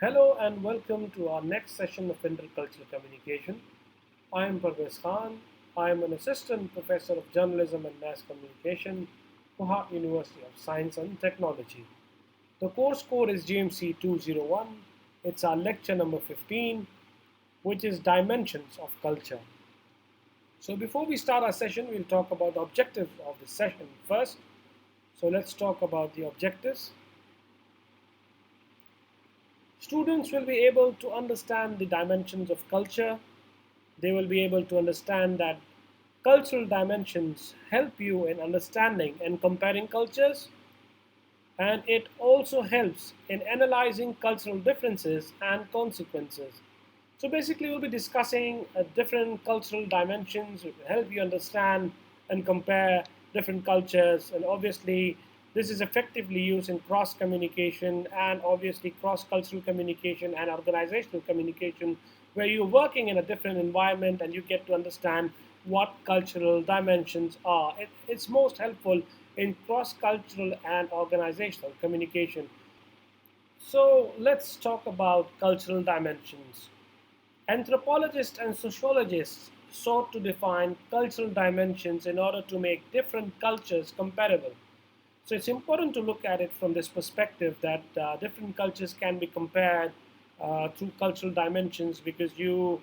Hello and welcome to our next session of intercultural communication. I am Parvez Khan. I am an assistant professor of journalism and mass communication, Kohat University of Science and Technology. The course code is GMC 201. It's our lecture number 15, which is Dimensions of Culture. So before we start our session, we'll talk about the objectives of the session first. So let's talk about the objectives. Students will be able to understand the dimensions of culture. They will be able to understand that cultural dimensions help you in understanding and comparing cultures, and it also helps in analyzing cultural differences and consequences. So basically, we'll be discussing different cultural dimensions to help you understand and compare different cultures. And obviously, this is effectively used in cross communication and obviously cross cultural communication and organizational communication, where you're working in a different environment and you get to understand what cultural dimensions are. It's most helpful in cross cultural and organizational communication. So let's talk about cultural dimensions. Anthropologists and sociologists sought to define cultural dimensions in order to make different cultures comparable. So it's important to look at it from this perspective that different cultures can be compared through cultural dimensions because you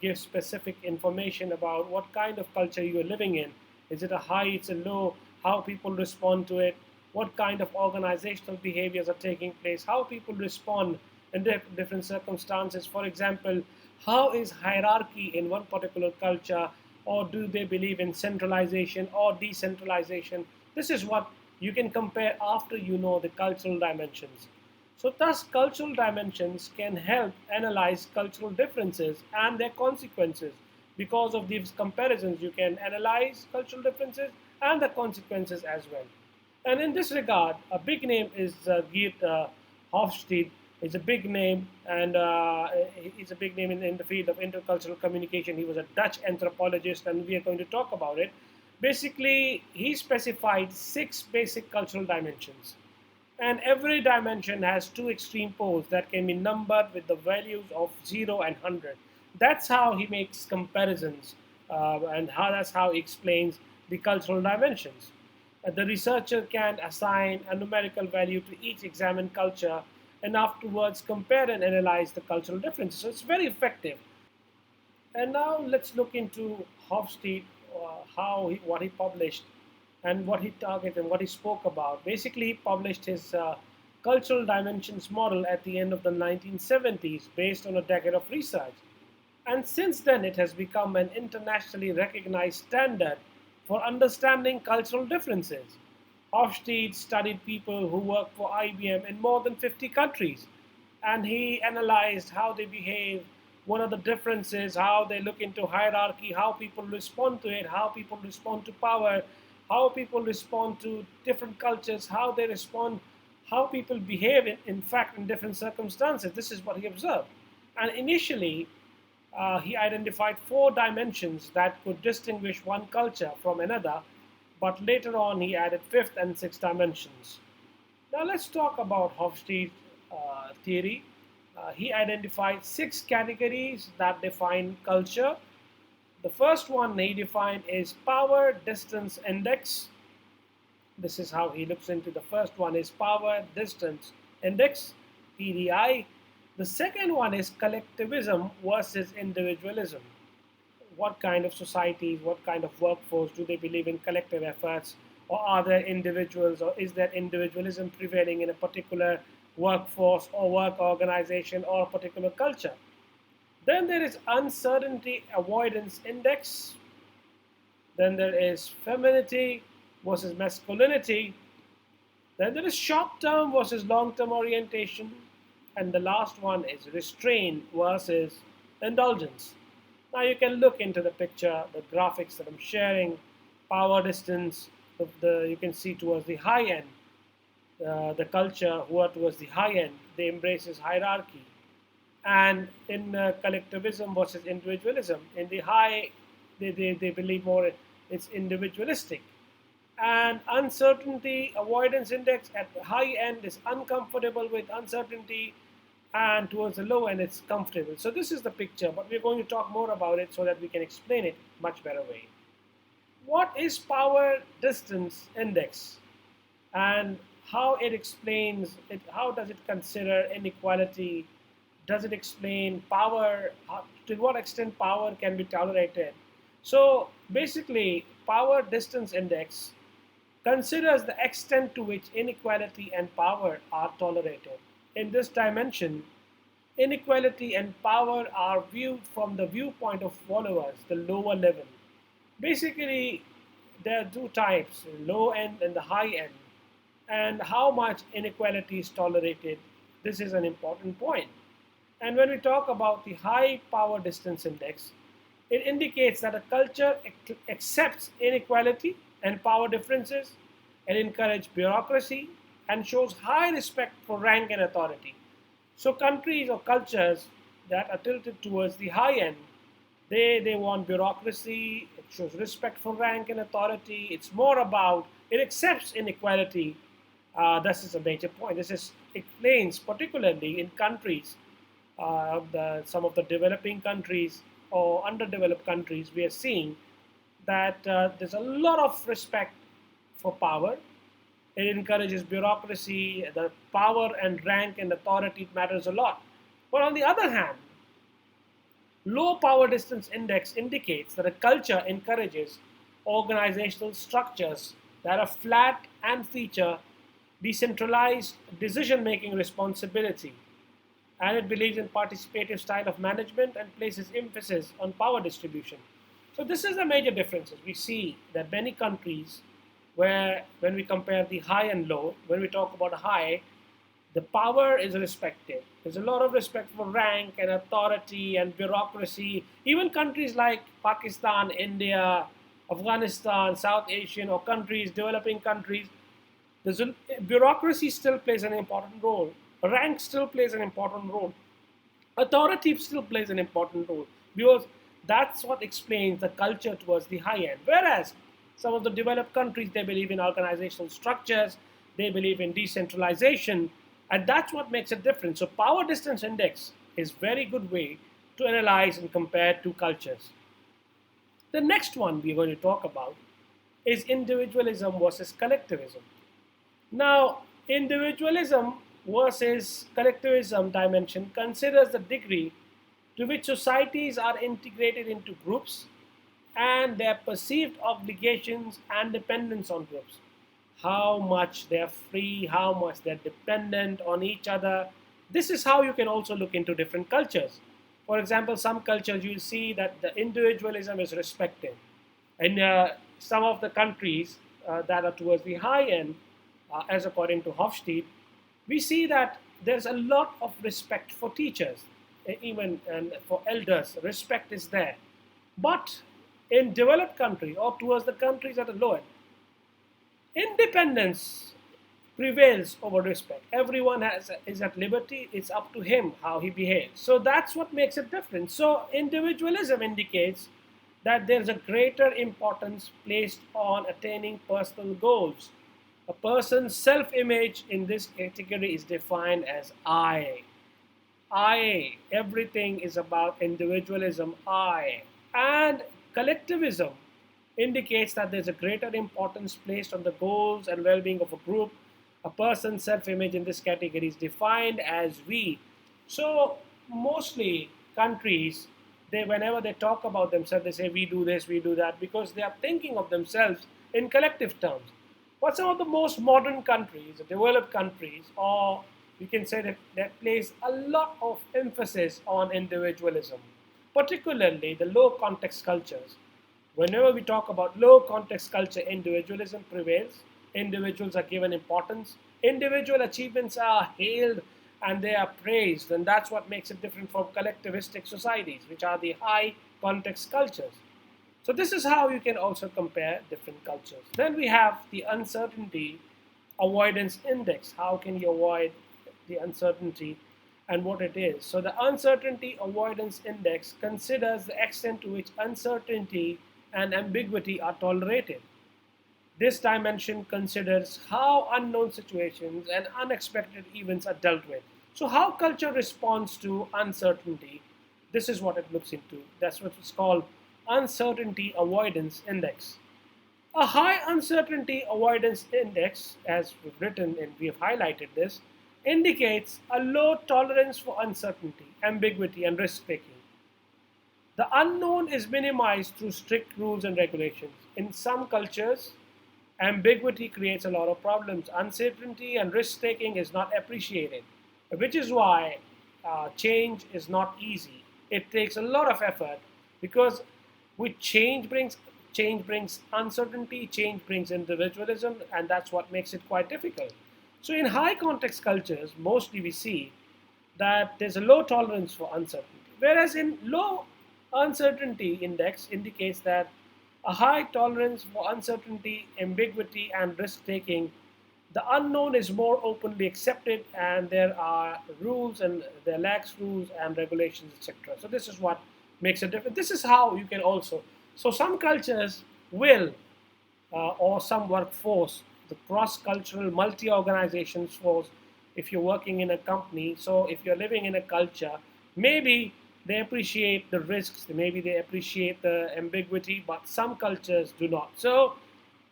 give specific information about what kind of culture you are living in. Is it a high? It's a low? How people respond to it? What kind of organizational behaviors are taking place? How people respond in different circumstances? For example, how is hierarchy in one particular culture, or do they believe in centralization or decentralization? This is what you can compare after you know the cultural dimensions. So, thus, cultural dimensions can help analyze cultural differences and their consequences. Because of these comparisons, you can analyze cultural differences and the consequences as well. And in this regard, a big name is Geert Hofstede. Is a big name, and he's a big name in the field of intercultural communication. He was a Dutch anthropologist, and we are going to talk about it. Basically, he specified six basic cultural dimensions. And every dimension has two extreme poles that can be numbered with the values of 0 and 100. That's how he makes comparisons, and that's how he explains the cultural dimensions. The researcher can assign a numerical value to each examined culture and afterwards compare and analyze the cultural differences. So it's very effective. And now let's look into Hofstede, what he published and what he targeted and what he spoke about. Basically, he published his cultural dimensions model at the end of the 1970s based on a decade of research. And since then, it has become an internationally recognized standard for understanding cultural differences. Hofstede studied people who work for IBM in more than 50 countries, and he analyzed how they behave, what are the differences, how they look into hierarchy, how people respond to it, how people respond to power, how people respond to different cultures, how they respond, how people behave in fact in different circumstances. This is what he observed. And initially, he identified four dimensions that could distinguish one culture from another, but later on he added fifth and sixth dimensions. Now let's talk about Hofstede theory. He identified six categories that define culture. The first one he defined is power distance index. This is how he looks into the first one is power distance index, PDI. The second one is collectivism versus individualism. What kind of societies, what kind of workforce do they believe in collective efforts, or are there individuals, or is there individualism prevailing in a particular workforce or work organization or a particular culture? Then there is uncertainty avoidance index. Then there is femininity versus masculinity. Then there is short term versus long term orientation. And the last one is restraint versus indulgence. Now you can look into the picture, the graphics that I'm sharing, power distance, you can see towards the high end, the culture who are towards the high end, they embraces hierarchy. And in collectivism versus individualism, in the high, they believe more it's individualistic. And uncertainty avoidance index at the high end is uncomfortable with uncertainty, and towards the low end it's comfortable. So this is the picture, but we're going to talk more about it so that we can explain it much better way. What is power distance index, and how it explains it? How does it consider inequality? Does it explain power? To what extent power can be tolerated? So basically, power distance index considers the extent to which inequality and power are tolerated. In this dimension, inequality and power are viewed from the viewpoint of followers, the lower level. Basically, there are two types, low end and the high end. And how much inequality is tolerated, this is an important point. And when we talk about the high power distance index, it indicates that a culture accepts inequality and power differences and encourages bureaucracy and shows high respect for rank and authority. So countries or cultures that are tilted towards the high end, they want bureaucracy, it shows respect for rank and authority, it's more about, it accepts inequality. This is a major point. This is explains particularly in countries, some of the developing countries or underdeveloped countries, we are seeing that there's a lot of respect for power. It encourages bureaucracy, the power and rank and authority matters a lot. But on the other hand, low power distance index indicates that a culture encourages organizational structures that are flat and feature decentralized decision making responsibility. And it believes in participative style of management and places emphasis on power distribution. So this is the major differences. We see that many countries where when we compare the high and low, when we talk about high, the power is respected. There's a lot of respect for rank and authority and bureaucracy. Even countries like Pakistan, India, Afghanistan, South Asian or countries, developing countries, bureaucracy still plays an important role. Rank still plays an important role. Authority still plays an important role because that's what explains the culture towards the high end. Whereas some of the developed countries, they believe in organizational structures, they believe in decentralization, and that's what makes it different. So power distance index is very good way to analyze and compare two cultures. The next one we're going to talk about is individualism versus collectivism. Now, individualism versus collectivism dimension considers the degree to which societies are integrated into groups and their perceived obligations and dependence on groups. How much they're free, how much they're dependent on each other. This is how you can also look into different cultures. For example, some cultures you'll see that the individualism is respected. In some of the countries that are towards the high end, as according to Hofstede, we see that there's a lot of respect for teachers, even and for elders. Respect is there. But in developed countries or towards the countries at the lower end, independence prevails over respect. Everyone is at liberty. It's up to him how he behaves. So that's what makes it different. So individualism indicates that there's a greater importance placed on attaining personal goals. A person's self-image in this category is defined as I. I. Everything is about individualism, I. And collectivism indicates that there's a greater importance placed on the goals and well-being of a group. A person's self-image in this category is defined as we. So mostly countries, whenever they talk about themselves, they say we do this, we do that, because they are thinking of themselves in collective terms. But some of the most modern countries, developed countries, or we can say that place a lot of emphasis on individualism, particularly the low context cultures. Whenever we talk about low context culture, individualism prevails. Individuals are given importance. Individual achievements are hailed and they are praised. And that's what makes it different from collectivistic societies, which are the high context cultures. So this is how you can also compare different cultures. Then we have the uncertainty avoidance index. How can you avoid the uncertainty and what it is? So the uncertainty avoidance index considers the extent to which uncertainty and ambiguity are tolerated. This dimension considers how unknown situations and unexpected events are dealt with. So, how culture responds to uncertainty, this is what it looks into. That's what it's called uncertainty avoidance index. A high uncertainty avoidance index, as we've written and we have highlighted this, indicates a low tolerance for uncertainty, ambiguity, and risk taking. The unknown is minimized through strict rules and regulations. In some cultures, ambiguity creates a lot of problems. Uncertainty and risk taking is not appreciated, which is why change is not easy. It takes a lot of effort because with change brings uncertainty, change brings individualism, and that's what makes it quite difficult. So in high context cultures, mostly we see that there's a low tolerance for uncertainty, whereas in low uncertainty index indicates that a high tolerance for uncertainty, ambiguity, and risk taking. The unknown is more openly accepted, and there are rules and there lacks rules and regulations, etc. So this is what makes a difference. This is how you can also. So some cultures will, or some workforce, the cross-cultural multi-organizations force. If you're working in a company, so if you're living in a culture, maybe they appreciate the risks, maybe they appreciate the ambiguity, but some cultures do not. So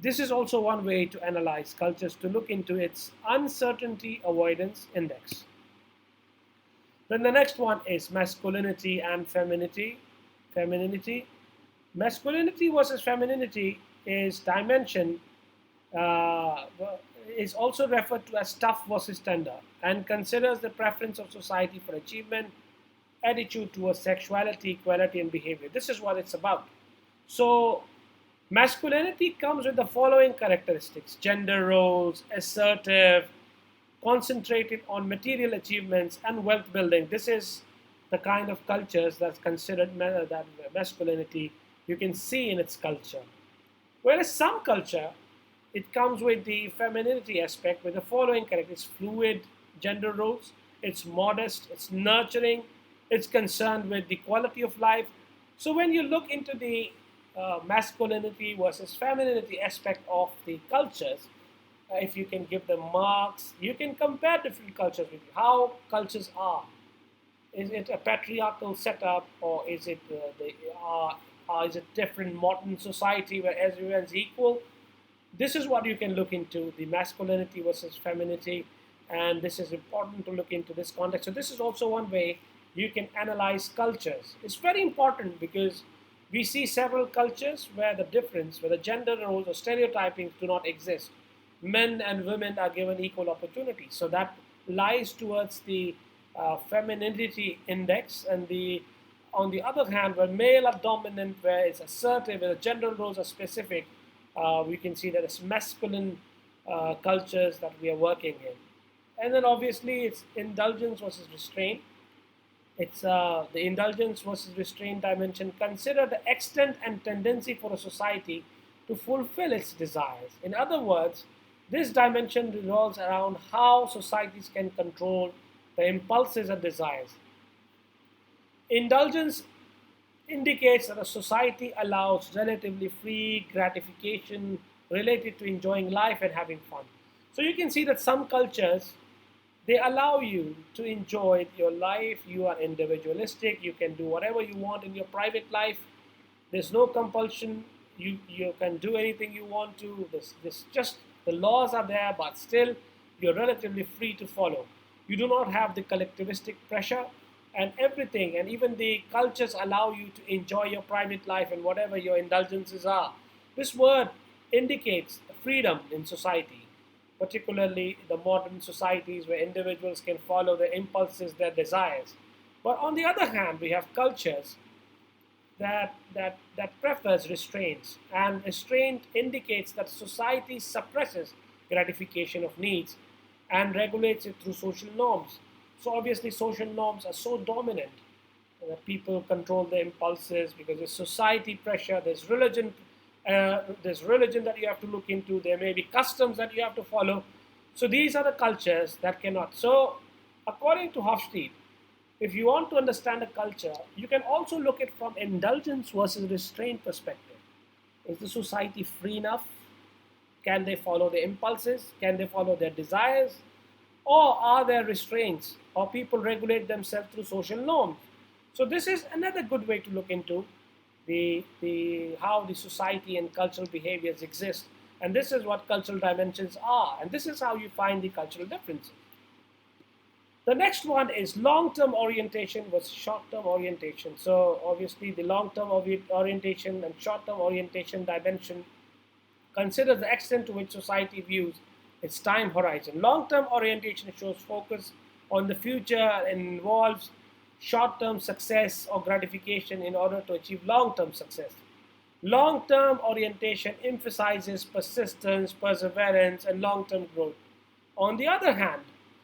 this is also one way to analyze cultures, to look into its uncertainty avoidance index. Then the next one is masculinity and femininity. Femininity. Masculinity versus femininity is dimension, uh, is also referred to as tough versus tender, and considers the preference of society for achievement, attitude towards sexuality, equality, and behavior. This is what it's about. So masculinity comes with the following characteristics: gender roles, assertive, concentrated on material achievements and wealth building. This is the kind of cultures that's considered that masculinity you can see in its culture. Whereas some culture, it comes with the femininity aspect with the following characteristics: fluid gender roles, it's modest, it's nurturing, it's concerned with the quality of life. So when you look into the masculinity versus femininity aspect of the cultures, if you can give them marks, you can compare different cultures with how cultures are. Is it a patriarchal setup, or is it is it different modern society where everyone's equal? This is what you can look into, the masculinity versus femininity, and this is important to look into this context. So this is also one way you can analyze cultures. It's very important because we see several cultures where the difference, where the gender roles or stereotypings do not exist. Men and women are given equal opportunities. So that lies towards the femininity index, and the on the other hand, where male are dominant, where it's assertive, where the gender roles are specific, we can see that it's masculine cultures that we are working in. And then obviously it's indulgence versus restraint. It's the indulgence versus restraint dimension. Consider the extent and tendency for a society to fulfill its desires. In other words, this dimension revolves around how societies can control the impulses and desires. Indulgence indicates that a society allows relatively free gratification related to enjoying life and having fun. So you can see that some cultures, they allow you to enjoy your life. You are individualistic. You can do whatever you want in your private life. There's no compulsion. You can do anything you want to. This just the laws are there, but still you're relatively free to follow. You do not have the collectivistic pressure, and everything, and even the cultures allow you to enjoy your private life and whatever your indulgences are. This word indicates freedom in society, particularly the modern societies where individuals can follow their impulses, their desires. But on the other hand, we have cultures that prefers restraints, and restraint indicates that society suppresses gratification of needs and regulates it through social norms. So obviously, social norms are so dominant that people control their impulses because there's society pressure, there's religion that you have to look into, there may be customs that you have to follow. So these are the cultures that cannot. So according to Hofstede, if you want to understand a culture, you can also look at from indulgence versus restraint perspective. Is the society free enough? Can they follow their impulses? Can they follow their desires? Or are there restraints, or people regulate themselves through social norms? So this is another good way to look into the how the society and cultural behaviors exist. And this is what cultural dimensions are. And this is how you find the cultural differences. The next one is long-term orientation versus short-term orientation. So obviously the long-term orientation and short-term orientation dimension considers the extent to which society views its time horizon. Long-term orientation shows focus on the future and involves short-term success or gratification in order to achieve long-term success. Long-term orientation emphasizes persistence, perseverance, and long-term growth. On the other hand,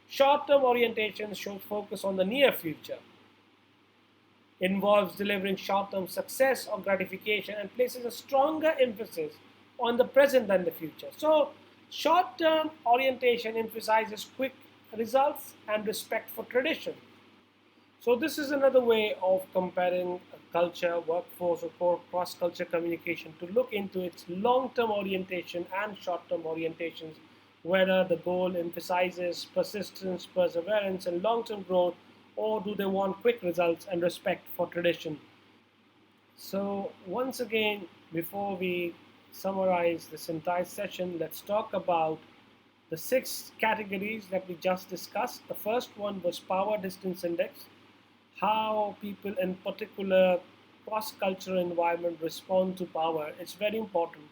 short-term orientation shows focus on the near future, involves delivering short-term success or gratification, and places a stronger emphasis on the present than the future. So, short-term orientation emphasizes quick results and respect for tradition. So this is another way of comparing culture, workforce, or cross-culture communication to look into its long-term orientation and short-term orientations, whether the goal emphasizes persistence, perseverance, and long-term growth, or do they want quick results and respect for tradition. So once again, before we summarize this entire session, let's talk about the six categories that we just discussed. The first one was power distance index, how people in particular cross-cultural environment respond to power. It's very important.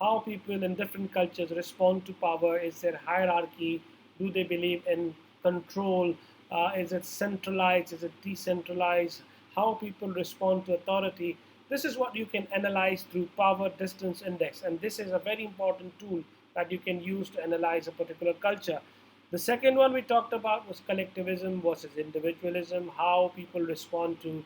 How people in different cultures respond to power. Is there hierarchy? Do they believe in control? Is it centralized? Is it decentralized? How people respond to authority. This is what you can analyze through power distance index, and this is a very important tool that you can use to analyze a particular culture. The second one we talked about was collectivism versus individualism, how people respond to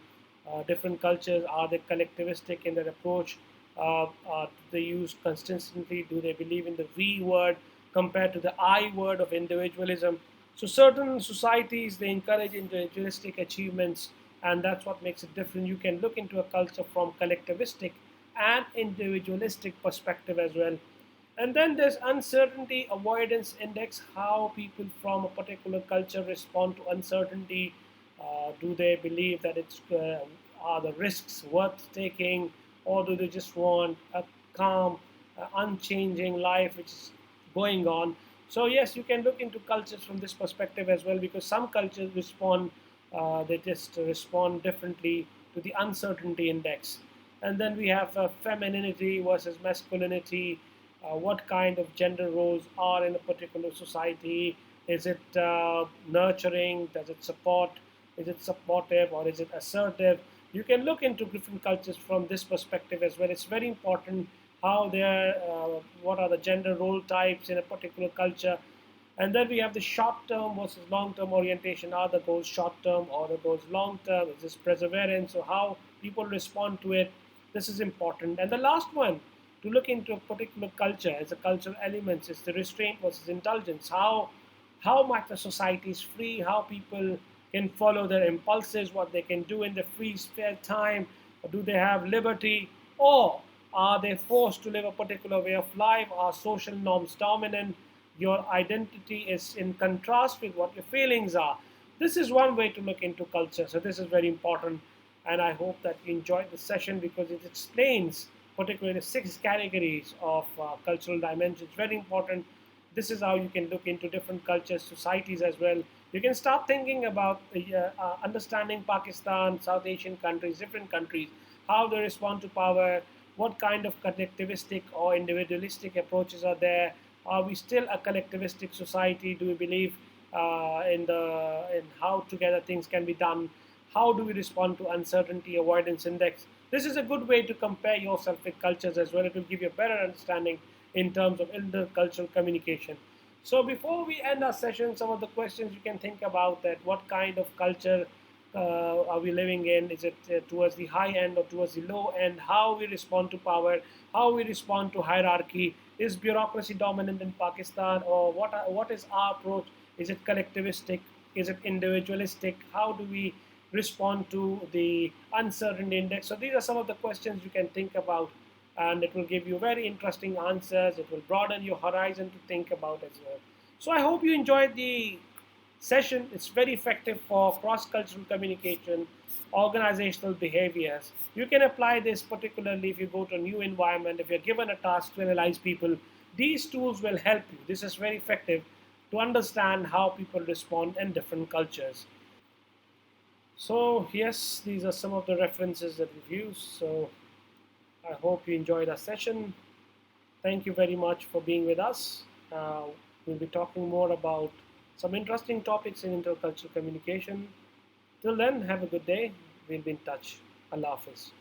different cultures. Are they collectivistic in their approach? Do they use consistently? Do they believe in the we word compared to the I word of individualism? So certain societies, they encourage individualistic achievements, and that's what makes it different. You can look into a culture from collectivistic and individualistic perspective as well. And then there's uncertainty avoidance index, how people from a particular culture respond to uncertainty. Do they believe that are the risks worth taking, or do they just want a calm, unchanging life which is going on? So yes, you can look into cultures from this perspective as well, because some cultures respond, they just respond differently to the uncertainty index. And then we have femininity versus masculinity. What kind of gender roles are in a particular society? Is it nurturing? Does it support? Is it supportive, or is it assertive? You can look into different cultures from this perspective as well. It's very important how what are the gender role types in a particular culture. And then we have the short term versus long term orientation. Are the goals short term or the goals long term? Is this perseverance? So how people respond to it? This is important. And the last one to look into a particular culture as a cultural elements is the restraint versus indulgence. How much the society is free, how people can follow their impulses, what they can do in their free spare time, or do they have liberty, or are they forced to live a particular way of life? Are social norms dominant? Your identity is in contrast with what your feelings are. This is one way to look into culture. So this is very important, and I hope that you enjoyed the session because it explains particularly six categories of cultural dimensions. Very important. This is how you can look into different cultures, societies as well. You can start thinking about understanding Pakistan, South Asian countries, different countries, how they respond to power, what kind of collectivistic or individualistic approaches are there. Are we still a collectivistic society? Do we believe in how together things can be done? How do we respond to uncertainty avoidance index? This is a good way to compare yourself with cultures as well. It will give you a better understanding in terms of intercultural communication. So before we end our session, some of the questions you can think about: that what kind of culture are we living in? Is it towards the high end or towards the low end? How we respond to power? How we respond to hierarchy? Is bureaucracy dominant in Pakistan, or what is our approach? Is it collectivistic? Is it individualistic? How do we respond to the uncertainty index? So these are some of the questions you can think about, and it will give you very interesting answers. It will broaden your horizon to think about as well. So I hope you enjoyed the session. It's very effective for cross-cultural communication, organizational behaviors. You can apply this particularly if you go to a new environment, if you're given a task to analyze people. These tools will help you. This is very effective to understand how people respond in different cultures. So yes, these are some of the references that we've used. So I hope you enjoyed our session. Thank you very much for being with us. We'll be talking more about some interesting topics in intercultural communication. Till then, have a good day. We'll be in touch. Allah Hafiz.